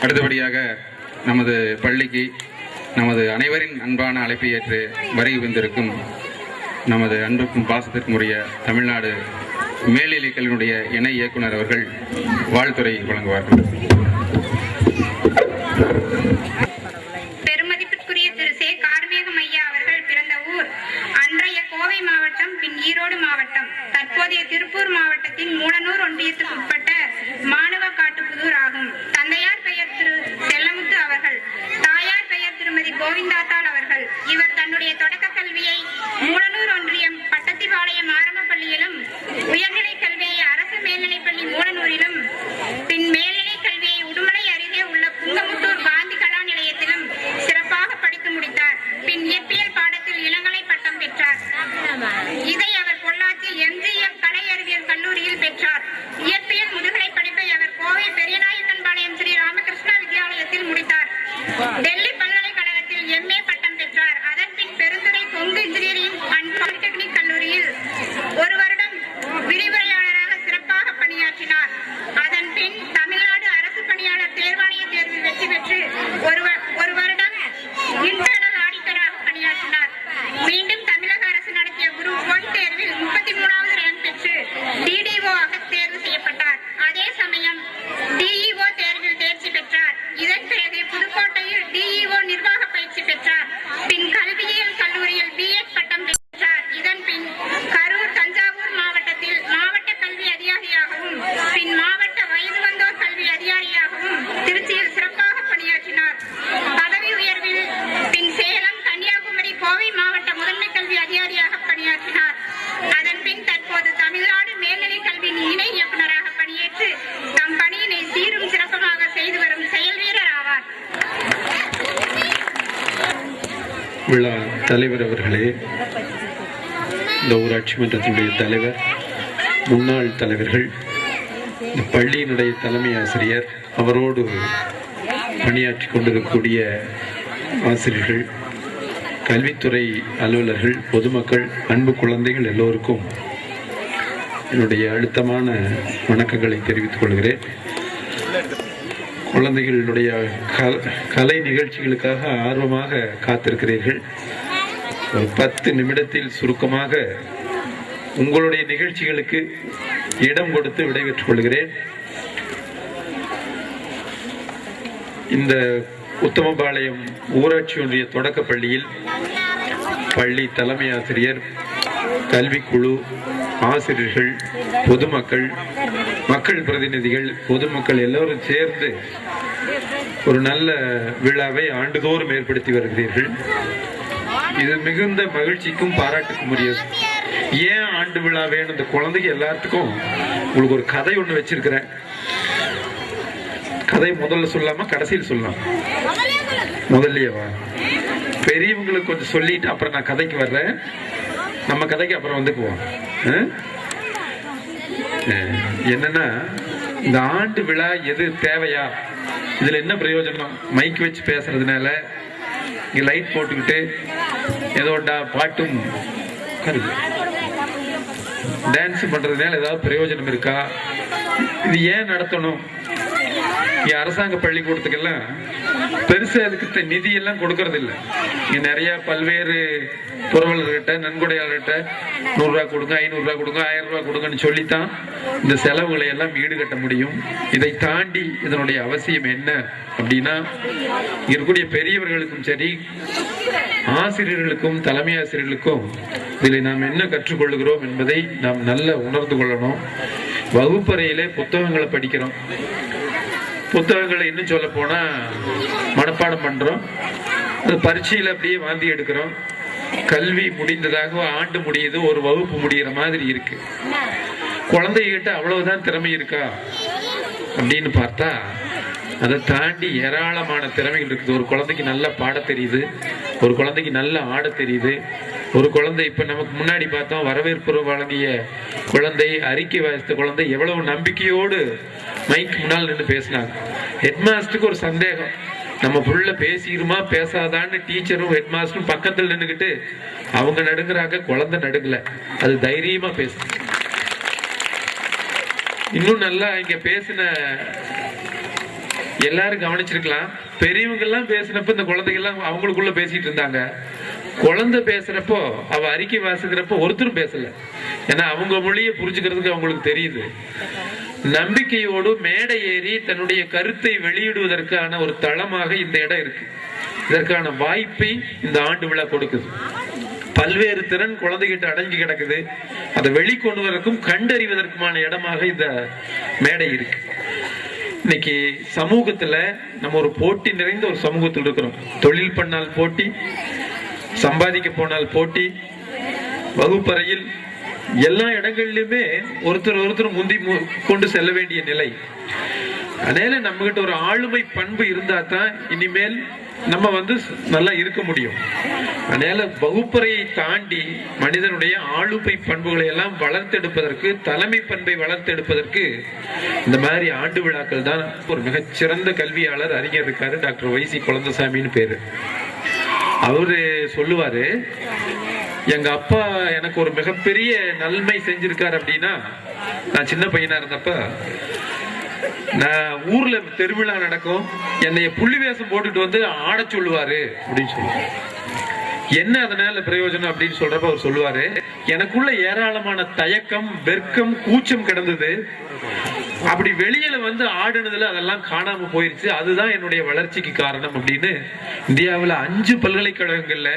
அடுத்தபடியாக நமது பள்ளிக்கு நமது அனைவரின் அன்பான அழைப்பை ஏற்று வருகை வந்திருக்கும் நமது அன்புக்கும் பாசத்திற்கும் உரிய தமிழ்நாடு மேல்நிலை கல்வியினுடைய இணை இயக்குனர் அவர்கள் வாழ்த்துரை வழங்குவார்கள். பெருமதிப்பிற்குரிய திரு சே. கார்மேகம் ஐயா அவர்கள் பிறந்த ஊர் அன்றைய கோவை மாவட்டம், பின் ஈரோடு மாவட்டம், தற்போதைய திருப்பூர் மாவட்டத்தின் மூலனூர் ஒன்றியத்துக்கு உட்பட்ட மானுவக்காட்டுப்புதூர் ஆகும். தந்தையார் பெயர் திரு செல்லமுத்து அவர்கள், தாயார் பெயர் திருமதி கோவிந்தாத்தாள் அவர்கள். இவர் தன்னுடைய தொடக்க கல்வியை மூலனூர் ஒன்றியம் பட்டத்திபாளையம் ஆரம்ப பள்ளியிலும், உயர்நிலை கல்வியை அரசு மேல்நிலைப்பள்ளி மூலனூரிலும், பின் மேல்நிலை கல்வியை உடுமலை அருகே உள்ள புங்கமுத்தூர் காந்தி கலா நிலையத்திலும் சிறப்பாக படித்து முடித்தார். பின் இயற்பியல் பாடத்தில் இளங்கலை பட்டம் பெற்றார். இதை அவர் பொள்ளாச்சி எம்ஜிஎம் கலை அறிவியல் கல்லூரியில் பெற்றார். இயற்பியல் முதுகலை படிப்பை அவர் கோவை பெரியநாயக்கன்பாளையம் ஸ்ரீ ராமகிருஷ்ணா வித்யாலயத்தில் முடித்தார். டெல்லி பல்கலைக்கழகத்தில் MA பட்டம் பெற்றார். அதன் பின் Perundurai Kongu engineering and polytechnic கல்லூரியில் ஒரு வருடம் விரிவுரையாளராக சிறப்பாக பணியாற்றினார். அதன் பின் தமிழ்நாடு அரசு பணியாளர் தேர்வாணைய தேர்வில் வெற்றி பெற்று ஒரு வருடம் இன்டர்னல் ஆடிட்டராக பணியாற்றினார். மீண்டும் தமிழக அரசு நடத்திய குரூப் 1 தேர்வில் 33வது ரேங்க் பெற்று DDO ஆக தேர்வு செய்யப்பட்டார். அதே சமயம் DEO தேர்வில் தேர்ச்சி பெற்றார். இதன் பிறகு புதுக்கோட்டையில் DEO நிர்வாக பயிற்சி பெற்றார். பின் கல்வியியல் கல்லூரியில் B.Ed பட்டம் பெற்றார். இதன் பின் கரூர், தஞ்சாவூர் மாவட்டத்தில் மாவட்ட கல்வி அதிகாரியாகவும், பின் மாவட்ட வயது வந்தோர் கல்வி அதிகாரியாகவும் திருச்சியில் சிறப்பாக பணியாற்றினார். பதவி உயர்வில் பின் சேலம், கன்னியாகுமரி, கோவை மாவட்ட முதன்மை கல்வி அதிகாரியாக பணியாற்றினார். அதன் பின் தற்போது தமிழ்நாடு மேல்நிலை கல்வியின் இணை இயக்குநராக பணியேற்று தம் பணியினை சீரும் சிறப்பமாக செய்து வரும் செயல் வீரர் ஆவார். விழா தலைவர் அவர்களே, இந்த ஊராட்சி மன்றத்தினுடைய தலைவர், முன்னாள் தலைவர்கள், இந்த பள்ளியினுடைய தலைமை ஆசிரியர், அவரோடு பணியாற்றி கொண்டிருக்கக்கூடிய ஆசிரியர்கள், கல்வித்துறை அலுவலர்கள், பொதுமக்கள், அன்பு குழந்தைகள் எல்லோருக்கும் என்னுடைய அழுத்தமான வணக்கங்களை தெரிவித்துக் கொள்கிறேன். குழந்தைகளுடைய கலை நிகழ்ச்சிகளுக்காக ஆர்வமாக காத்திருக்கிறீர்கள். ஒரு 10 நிமிடத்தில் சுருக்கமாக உங்களுடைய நிகழ்ச்சிகளுக்கு இடம் கொடுத்து விடைபெற்றுக் கொள்கிறேன். இந்த உத்தமபாளையம் ஊராட்சி ஒன்றிய தொடக்க பள்ளியில் பள்ளி தலைமை ஆசிரியர், கல்விக்குழு, ஆசிரியர்கள், பொதுமக்கள், மக்கள் பிரதிநிதிகள், பொதுமக்கள் எல்லோரும் சேர்ந்து ஒரு நல்ல விழாவை ஆண்டுதோறும் ஏற்படுத்தி வருகிறீர்கள். இது மிகுந்த மகிழ்ச்சிக்கும் பாராட்டுக்கும் உரியது. ஏன் ஆண்டு விழா வேணும்? இந்த குழந்தைங்க எல்லாத்துக்கும் உங்களுக்கு ஒரு கதை ஒண்ணு வச்சிருக்கிறேன். கதை முதல்ல சொல்லாம கடைசியில் சொல்லலாம்? முதல்லயேவா? பெரியவங்களுக்கு கொஞ்சம் சொல்லிட்டு அப்புறம் நான் கதைக்கு வர்றேன். நம்ம கதைக்கு அப்புறம் வந்துக்குவோம். என்னன்னா, இந்த ஆண்டு விழா எது தேவையா? இதுல என்ன பிரயோஜனம்? மைக் வச்சு பேசுறதுனால, இங்க லைட் போட்டுக்கிட்டு ஏதோ பாட்டும் டான்ஸ் பண்றதுனால ஏதாவது பிரயோஜனம் இருக்கா? இது ஏன் நடத்தணும்? அரசாங்க பள்ளிக்கூடத்துக்கெல்லாம் பெருசா அதுக்கு நிதி எல்லாம் கொடுக்கறது இல்லை. இங்க நிறைய பல்வேறு புரவலர்கிட்ட, நன்கொடையாளர்கிட்ட 100 ரூபாய் கொடுங்க, 500 ரூபாய் கொடுங்க, 1000 ரூபாய் கொடுங்கன்னு சொல்லித்தான் இந்த செலவுகளை எல்லாம் ஈடுகட்ட முடியும். இதை தாண்டி இதனுடைய அவசியம் என்ன அப்படின்னா, இருக்கக்கூடிய பெரியவர்களுக்கும் சரி, ஆசிரியர்களுக்கும், தலைமை ஆசிரியர்களுக்கும் இதில் நாம் என்ன கற்றுக்கொள்கிறோம் என்பதை நாம் நல்ல உணர்ந்து கொள்ளணும். வகுப்பறையிலே புத்தகங்களை படிக்கிறோம். புத்தகங்களை இன்னும் சொல்ல போனா மனப்பாடம் பண்றோம். அது பரீட்சையில அப்படியே வாந்தி எடுக்கிறோம். கல்வி முடிந்ததாக ஆண்டு முடியுது, ஒரு வகுப்பு முடிகிற மாதிரி இருக்கு. குழந்தைகிட்ட அவ்வளவுதான் திறமை இருக்கா அப்படின்னு பார்த்தா அதை தாண்டி ஏராளமான திறமைகள் இருக்குது. ஒரு குழந்தைக்கு நல்லா பாட தெரியுது, ஒரு குழந்தைக்கு நல்லா ஆட தெரியுது, ஒரு குழந்தை இப்ப நமக்கு முன்னாடி பார்த்தோம் வரவேற்பு வழங்கிய குழந்தை, அறிக்கை வாசித்த குழந்தை எவ்வளவு நம்பிக்கையோடு மைக் முன்னால் நின்று பேசினாங்க. ஹெட்மாஸ்டருக்கு ஒரு சந்தேகம், நம்ம புள்ள பேசிடுமா பேசாதான்னு டீச்சரும் ஹெட்மாஸ்டரும் பக்கத்தில் நின்றுக்கிட்டு அவங்க நடுங்குறாங்க, குழந்தை நடுங்கல, அது தைரியமா பேசு. இன்னும் நல்லா இங்க பேசின எல்லாரும் கவனிச்சிருக்கலாம், பெரியவங்க எல்லாம் பேசுறப்ப இந்த குழந்தைகள் எல்லாம் அவங்களுக்குள்ள பேசிட்டு இருந்தாங்க. குழந்தை பேசுறப்போ, அவ அறிக்கை வாசிக்கிறப்போ ஒருத்தரும் பேசல. ஏன்னா அவங்க மொழியை புரிஞ்சுக்கிறதுக்கு அவங்களுக்கு தெரியுது. நம்பிக்கையோடு மேடை ஏறி தன்னுடைய கருத்தை வெளியிடுவதற்கான ஒரு தளமாக இந்த இடம் இருக்கு. இதற்கான வாய்ப்பை இந்த ஆண்டு விழா கொடுக்குது. பல்வேறு திறன் குழந்தைகிட்ட அடங்கி கிடக்குது. அதை வெளிக்கொண்டு வரக்கும் கண்டறிவதற்குமான இடமாக இந்த மேடை இருக்கு. இன்னைக்கு சமூகத்துல நம்ம ஒரு போட்டி நிறைந்த ஒரு சமூகத்தில் இருக்கிறோம். தொழில் பண்ணால் போட்டி, சம்பாதிக்க போனால் போட்டி, வகுப்பறையில் எல்லா இடங்களிலுமே ஒருத்தர் முந்தி கொண்டு செல்ல வேண்டிய நிலை. அதனால நம்ம கிட்ட ஒரு ஆளுமை பண்பு இருந்தா தான் இனிமேல் நம்ம நல்லா இருக்க முடியும். அதனால வகுப்பறையை தாண்டி மனிதனுடைய ஆளுமை பண்புகளை எல்லாம் வளர்த்தெடுப்பதற்கு, தலைமை பண்பை வளர்த்தெடுப்பதற்கு இந்த மாதிரி ஆண்டு விழாக்கள் தான். ஒரு மிகச்சிறந்த கல்வியாளர், அறிஞர் இருக்காரு, டாக்டர் வைசி குழந்தசாமின்னு பேரு. அவரு சொல்லுவாரு, எங்க அப்பா எனக்கு ஒரு மிகப்பெரிய நன்மை செஞ்சிருக்காரு அப்படின்னா, நான் சின்ன பையனா இருந்தப்ப நான் ஊர்ல திருவிழா நடக்கும், என்னைய புள்ளி வேஷம் போட்டுட்டு ஆட சொல்லுவாரு அப்படின்னு சொல்லுவாரு. என்ன அதனால பிரயோஜனம் அப்படின்னு சொல்றப்ப அவர் சொல்லுவாரு, எனக்குள்ள ஏராளமான தயக்கம், வெர்க்கம், கூச்சம் கிடந்தது. அப்படி வெளியில ஆடுனதுல அதெல்லாம் காணாம போயிருச்சு. அதுதான் என்னுடைய வளர்ச்சிக்கு காரணம் அப்படின்னு இந்தியாவில் 5 பல்கலைக்கழகங்கள்ல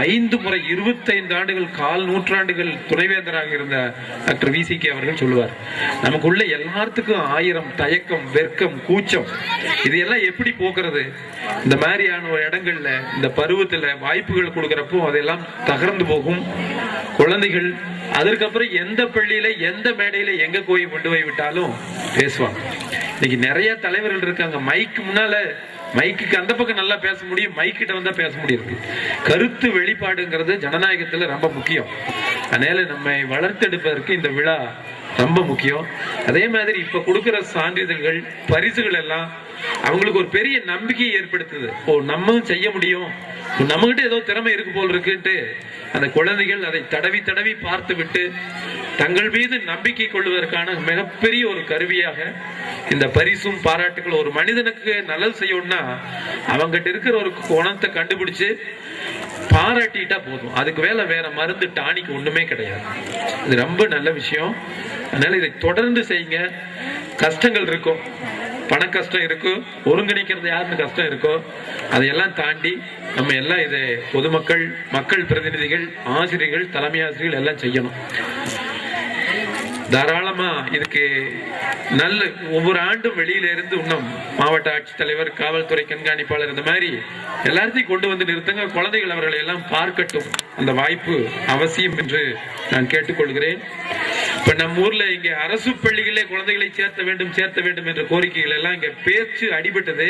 5 முறை 25 ஆண்டுகள், கால் நூற்றாண்டுகள் துணைவேந்தராக இருந்த டாக்டர் விசிகே அவர்கள் சொல்லுவார், நமக்குள்ள எல்லாத்துக்கும் 1000 தயக்கம், வெர்க்கம், கூச்சம், இதையெல்லாம் எப்படி போக்குறது? இந்த மாதிரியான ஒரு இடங்கள்ல இந்த பருவத்துல வாய்ப்புகள் கொடுக்கறப்போ அதெல்லாம் தகர்ந்து போகும். குழந்தைகள் அதற்கப்புறம் எந்த பள்ளியில, எந்த மேடையில, எங்க போய் கொண்டு போய் விட்டாலும் பேசுவாங்க. இன்னைக்கு நிறைய தலைவர்கள் இருக்காங்க, மைக்கு முன்னால, மைக்கு அந்த பக்கம் நல்லா பேச முடியும், மைக்கிட்ட வந்தா பேச முடியாது. கருத்து வெளிப்பாடுங்கிறது ஜனநாயகத்துல ரொம்ப முக்கியம். அதனால நம்மை வளர்த்தெடுப்பதற்கு இந்த விழா ரொம்ப முக்கியம். அதே மாதிரி இப்ப கொடுக்கிற சான்றிதழ்கள், பரிசுகள் எல்லாம் அவங்களுக்கு ஒரு பெரிய நம்பிக்கையை ஏற்படுத்துது. ஓ, நம்மளும் செய்ய முடியும், நம்மகிட்ட ஏதோ திறமை இருக்கு போல் இருக்குன்ட்டு அந்த குழந்தைகள் அதை தடவி தடவி பார்த்து விட்டு தங்கள் மீது நம்பிக்கை கொள்வதற்கான மிகப்பெரிய ஒரு கருவியாக இந்த பரிசும் பாராட்டுகள். ஒரு மனிதனுக்கு நல்லது செய்யணும்னா அவங்ககிட்ட இருக்கிற ஒரு குணத்தை கண்டுபிடிச்சு பாராட்டிட்டா போதும். அதுக்கு வேற மருந்து, டானிக்கு ஒண்ணுமே கிடையாது. இது ரொம்ப நல்ல விஷயம். அதனால இதை தொடர்ந்து செய்யுங்க. கஷ்டங்கள் இருக்கும், பண கஷ்டம் இருக்கும், ஒருங்கிணைக்கிறது யாருன்னு கஷ்டம் இருக்கோ, அதையெல்லாம் தாண்டி நம்ம எல்லாம் இதை பொதுமக்கள், மக்கள் பிரதிநிதிகள், ஆசிரியர்கள், தலைமை ஆசிரியர்கள் எல்லாம் செய்யணும். தாராளமா இதுக்கு நல்ல ஒவ்வொரு ஆண்டும் வெளியில இருந்து இன்னும் மாவட்ட ஆட்சித்தலைவர், காவல்துறை கண்காணிப்பாளர், இந்த மாதிரி எல்லாத்தையும் கொண்டு வந்து நிறுத்துங்க. குழந்தைகள் அவர்களை எல்லாம் பார்க்கட்டும். அந்த வாய்ப்பு அவசியம் என்று நான் கேட்டுக்கொள்கிறேன். இப்ப நம்ம ஊர்ல இங்க அரசு பள்ளிகளே குழந்தைகளை சேர்த்த வேண்டும் என்ற கோரிக்கைகள் எல்லாம் இங்க பேச்சு அடிபட்டது.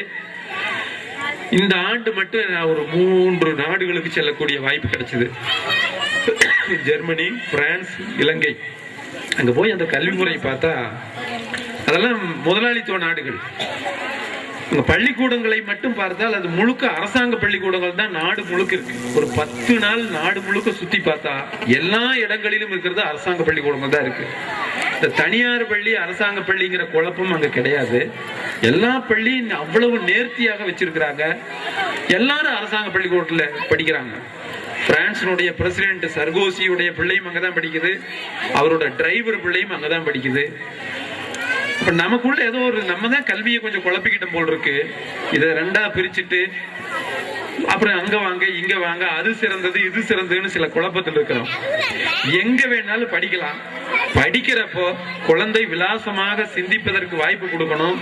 இந்த ஆண்டு மட்டும் நான் ஒரு 3 நாடுகளுக்கு செல்லக்கூடிய வாய்ப்பு கிடைச்சது. ஜெர்மனி, பிரான்ஸ், இலங்கை. அங்க போய் அந்த கல்வி முறை பார்த்தா அதெல்லாம் முதலாளித்துவ நாடுகள். பள்ளிக்கூடங்களை மட்டும் பார்த்தால் அது முழுக்க அரசாங்க பள்ளிக்கூடங்கள் தான் நாடு முழுக்க இருக்கு. ஒரு 10 நாள் நாடு முழுக்க சுத்தி பார்த்தா எல்லா இடங்களிலும் இருக்கிறது அரசாங்க பள்ளிக்கூடங்கள் தான் இருக்கு. இந்த தனியார் பள்ளி, அரசாங்க பள்ளிங்கிற குழப்பம் அங்க கிடையாது. எல்லா பள்ளியும் அவ்வளவு நேர்த்தியாக வச்சிருக்கிறாங்க. எல்லாரும் அரசாங்க பள்ளிக்கூடத்துல படிக்கிறாங்க. பிரான்சினுடைய பிரசிடென்ட் சர்கோசியுடைய பிள்ளையும் அங்கதான் படிக்குது, அவரோட டிரைவர் பிள்ளையும் அங்கதான் படிக்குது. இப்ப நமக்குள்ள ஏதோ ஒரு நம்ம தான் கல்வியை கொஞ்சம் குழப்பிக்கிட்ட போல் இருக்கு. இதை 2ஆ பிரிச்சுட்டு அப்புறம் அங்க வாங்க இங்க வாங்க, அது சிறந்தது இது சிறந்ததுன்னு சில குழப்பத்தில் இருக்கிறோம். எங்க வேணாலும் படிக்கலாம். படிக்கிறப்போ குழந்தை விலாசமாக சிந்திப்பதற்கு வாய்ப்பு கொடுக்கணும்.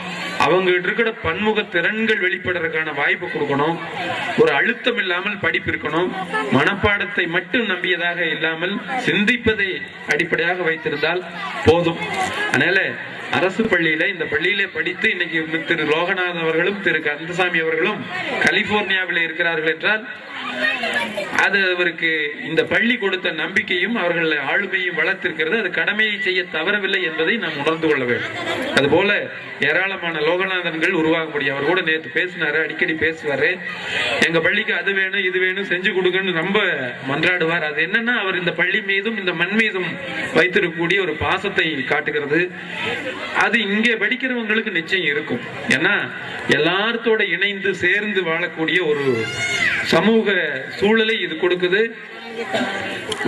அவங்க இருக்கிற பன்முக திறன்கள் வெளிப்படுறதுக்கான வாய்ப்பு கொடுக்கணும். ஒரு அழுத்தம் இல்லாமல் படிப்பு இருக்கணும். மனப்பாடத்தை மட்டும் நம்பியதாக இல்லாமல் சிந்திப்பதை அடிப்படையாக வைத்திருந்தால் போதும். அதனால அரசு பள்ளியில, இந்த பள்ளியில படித்து இன்னைக்கு திரு லோகநாதன் அவர்களும் திரு கந்தசாமி அவர்களும் கலிபோர்னியாவில் இருக்கிறார்கள் என்றால் அது அவருக்கு இந்த பள்ளி கொடுத்த நம்பிக்கையும் அவர்கள் ஆளுமையும் வளர்த்திருக்கிறது. அது கடமையை செய்ய தவறவில்லை என்பதை நாம் உணர்ந்து கொள்ள வேண்டும். அதுபோல ஏராளமான லோகநாதன்கள் உருவாக முடியும். அவர் கூட நேற்று பேசினாரு, அடிக்கடி பேசுவாரு. எங்க பள்ளிக்கு அது வேணும் இது வேணும் செஞ்சு கொடுக்கன்னு ரொம்ப மன்றாடுவார். அது என்னன்னா அவர் இந்த பள்ளி மீதும் இந்த மண் மீதும் வைத்திருக்கக்கூடிய ஒரு பாசத்தை காட்டுகிறது. அது இங்கே படிக்கிறவங்களுக்கு நிச்சயம் இருக்கும். ஏன்னா எல்லாத்தோட இணைந்து சேர்ந்து வாழக்கூடிய ஒரு சமூக சூழலை இது கொடுக்குது.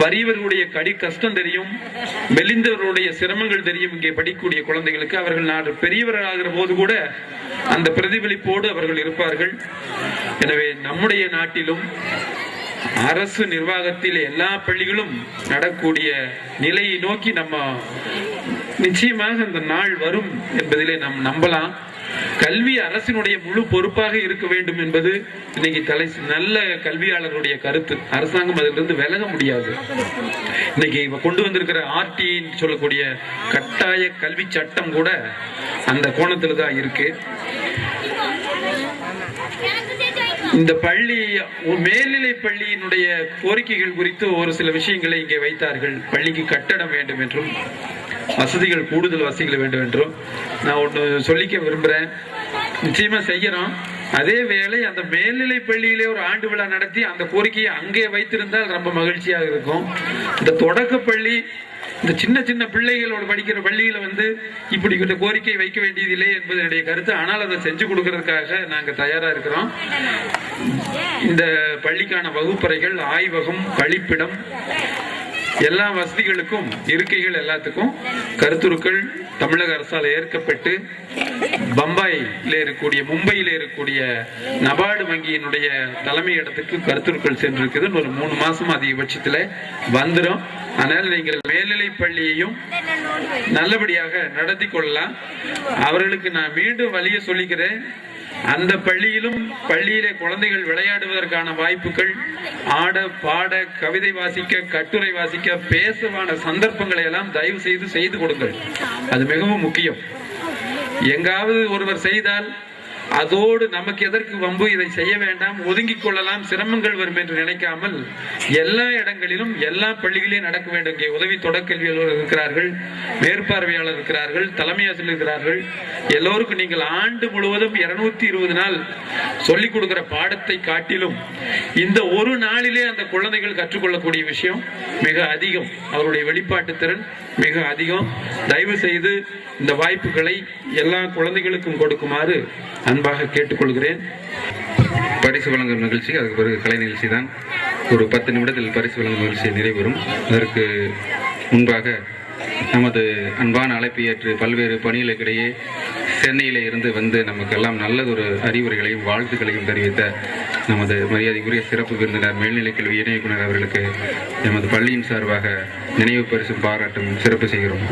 வறியவர்களுடைய கஷ்டம் தெரியும், மெலிந்தவர்களுடைய சிரமங்கள் தெரியும். இங்கே படிக்கக்கூடிய குழந்தைகளுக்கு அவர்கள் நாடு பெரியவர்கள் ஆகிற போது கூட அந்த பிரதிபலிப்போடு அவர்கள் இருப்பார்கள். எனவே நம்முடைய நாட்டிலும் அரசு நிர்வாகத்தில் எல்லா பள்ளிகளும் நடக்கூடிய நிலையை நோக்கி நம்ம நிச்சயமாக அந்த நாள் வரும் என்பதிலே நாம் நம்பலாம். கல்வி அரசினுடைய முழு பொறுப்பாக இருக்க வேண்டும் என்பது இன்னைக்கு நல்ல கல்வியாளர்களுடைய கருத்து. அரசாங்கம் அதிலிருந்து விலக முடியாது. இன்னைக்கு கொண்டு வந்திருக்கிற RTI சொல்லக்கூடிய கட்டாய கல்வி சட்டம் கூட அந்த கோணத்துல தான் இருக்கு. இந்த பள்ளி மேல்நிலை பள்ளியினுடைய கோரிக்கைகள் குறித்து ஒரு சில விஷயங்களை இங்கே வைத்தார்கள். பள்ளிக்கு கட்டடம் வேண்டும் என்றும் வசதிகள் கூடுதல் வசதிகள் வேண்டும் என்றும் நான் ஒன்று சொல்லிக்க விரும்புகிறேன். நிச்சயமா செய்யறோம். அதே வேளை அந்த மேல்நிலை பள்ளியிலே ஒரு ஆண்டு விழா நடத்தி அந்த கோரிக்கையை அங்கே வைத்திருந்தால் ரொம்ப மகிழ்ச்சியாக இருக்கும். இந்த தொடக்க பள்ளி, இந்த சின்ன சின்ன பிள்ளைகளோடு படிக்கிற பள்ளியில இப்படி கோரிக்கை வைக்க வேண்டியதில்லை என்பது என்னுடைய கருத்து. ஆனால் அதை செஞ்சு கொடுக்கறதுக்காக நாங்க தயாரா இருக்கிறோம். இந்த பள்ளிக்கான வகுப்பறைகள், ஆய்வகம், கழிப்பிடம், எல்லா வசதிகளுக்கும், இருக்கைகள் எல்லாத்துக்கும் கருத்துருக்கள் தமிழக அரசால் ஏற்கப்பட்டு பம்பாயில இருக்கக்கூடிய, மும்பையில இருக்கக்கூடிய நபார்டு வங்கியினுடைய தலைமை இடத்துக்கு கருத்துருக்கள் சென்றிருக்குது. ஒரு 3 மாசம் அதிகபட்சத்துல வந்துடும். அதனால நீங்கள் மேல்நிலை பள்ளியையும் நல்லபடியாக நடத்தி கொள்ளலாம். அவர்களுக்கு நான் மீண்டும் வழிய சொல்லிக்கிறேன். அந்த பள்ளியிலும் பள்ளியிலே குழந்தைகள் விளையாடுவதற்கான வாய்ப்புகள், ஆட பாட, கவிதை வாசிக்க, கட்டுரை வாசிக்க, பேசுவான சந்தர்ப்பங்களை எல்லாம் தயவு செய்து கொடுங்கள். அது மிகவும் முக்கியம். எங்காவது ஒருவர் செய்தால் அதோடு நமக்கு எதற்கு வம்பு, இதை செய்ய வேண்டாம், ஒதுங்கிக் கொள்ளலாம், சிரமங்கள் வரும் என்று நினைக்காமல் எல்லா இடங்களிலும் எல்லா பள்ளிகளிலும் நடக்க வேண்டும். இங்கே உதவி தொடக்கல்வியாளர் இருக்கிறார்கள், மேற்பார்வையாளர் இருக்கிறார்கள், தலைமை ஆசிரியர் இருக்கிறார்கள். எல்லோருக்கும் நீங்கள் ஆண்டு முழுவதும் 220 நாள் சொல்லிக் கொடுக்கிற பாடத்தை காட்டிலும் இந்த ஒரு நாளிலே அந்த குழந்தைகள் கற்றுக்கொள்ளக்கூடிய விஷயம் மிக அதிகம். அவருடைய வெளிப்பாட்டு திறன் மிக அதிகம். தயவு செய்து இந்த வாய்ப்புகளை எல்லா குழந்தைகளுக்கும் கொடுக்குமாறு அன்பாக கேட்டுக்கொள்கிறேன். பரிசு வழங்கும் நிகழ்ச்சி, அதுக்கு பிறகு கலை நிகழ்ச்சி தான். ஒரு 10 நிமிடத்தில் பரிசு வழங்கும் நிகழ்ச்சி நிறைவேறும். அதற்கு முன்பாக நமது அன்பான அழைப்பை ஏற்று பல்வேறு பணிகளுக்கிடையே சென்னையில இருந்து நமக்கெல்லாம் நல்லதொரு அறிவுரைகளையும் வாழ்த்துக்களையும் தெரிவித்த நமது மரியாதைக்குரிய சிறப்பு விருந்தினர் மேல்நிலைக் கல்வி இணை இயக்குனர் அவர்களுக்கு எமது பள்ளியின் சார்பாக நினைவு பரிசும் பாராட்டும் சிறப்பு செய்கிறோம்.